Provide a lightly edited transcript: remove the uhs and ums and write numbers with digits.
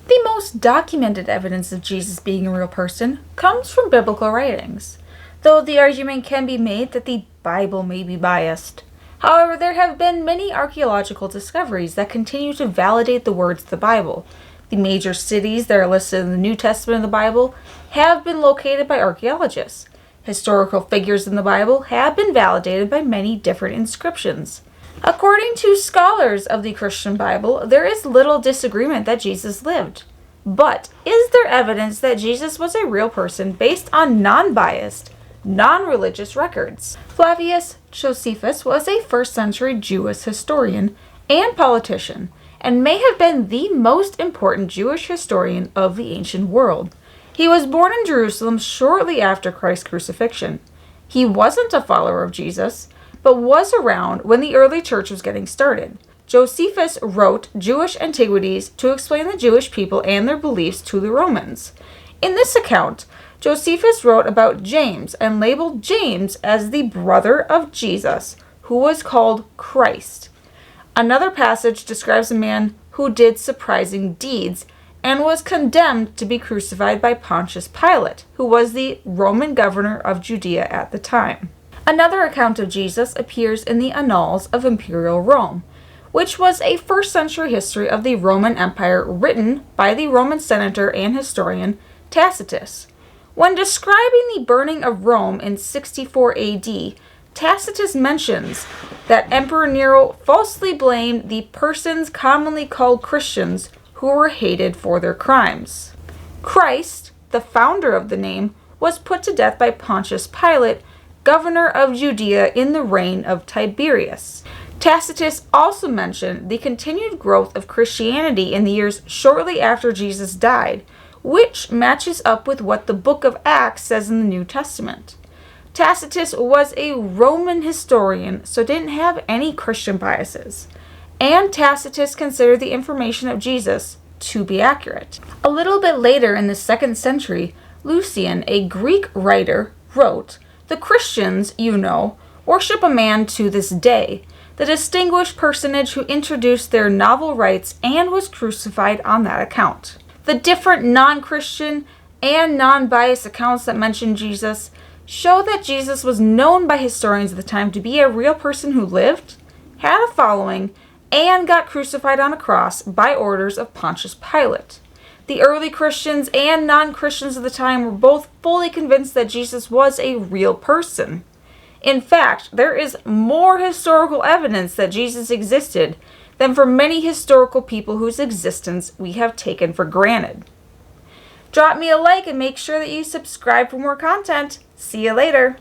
The most documented evidence of Jesus being a real person comes from biblical writings, though the argument can be made that the Bible may be biased. However, there have been many archaeological discoveries that continue to validate the words of the Bible. The major cities that are listed in the New Testament of the Bible have been located by archaeologists. Historical figures in the Bible have been validated by many different inscriptions. According to scholars of the Christian Bible, there is little disagreement that Jesus lived. But is there evidence that Jesus was a real person based on non-biased, non-religious records? Flavius Josephus was a first-century Jewish historian and politician, and may have been the most important Jewish historian of the ancient world. He was born in Jerusalem shortly after Christ's crucifixion. He wasn't a follower of Jesus, but was around when the early church was getting started. Josephus wrote Jewish antiquities to explain the Jewish people and their beliefs to the Romans. In this account, Josephus wrote about James and labeled James as the brother of Jesus, who was called Christ. Another passage describes a man who did surprising deeds and was condemned to be crucified by Pontius Pilate, who was the Roman governor of Judea at the time. Another account of Jesus appears in the Annals of Imperial Rome, which was a first-century history of the Roman Empire written by the Roman senator and historian Tacitus. When describing the burning of Rome in 64 AD, Tacitus mentions that Emperor Nero falsely blamed the persons commonly called Christians who were hated for their crimes. Christ, the founder of the name, was put to death by Pontius Pilate, governor of Judea in the reign of Tiberius. Tacitus also mentioned the continued growth of Christianity in the years shortly after Jesus died, which matches up with what the book of Acts says in the New Testament. Tacitus was a Roman historian, so didn't have any Christian biases, and Tacitus considered the information of Jesus to be accurate. A little bit later in the 2nd century, Lucian, a Greek writer, wrote, "The Christians, you know, worship a man to this day, the distinguished personage who introduced their novel rites and was crucified on that account." The different non-Christian and non-biased accounts that mention Jesus show that Jesus was known by historians of the time to be a real person who lived, had a following, and got crucified on a cross by orders of Pontius Pilate. The early Christians and non-Christians of the time were both fully convinced that Jesus was a real person. In fact, there is more historical evidence that Jesus existed than for many historical people whose existence we have taken for granted. Drop me a like and make sure that you subscribe for more content. See you later.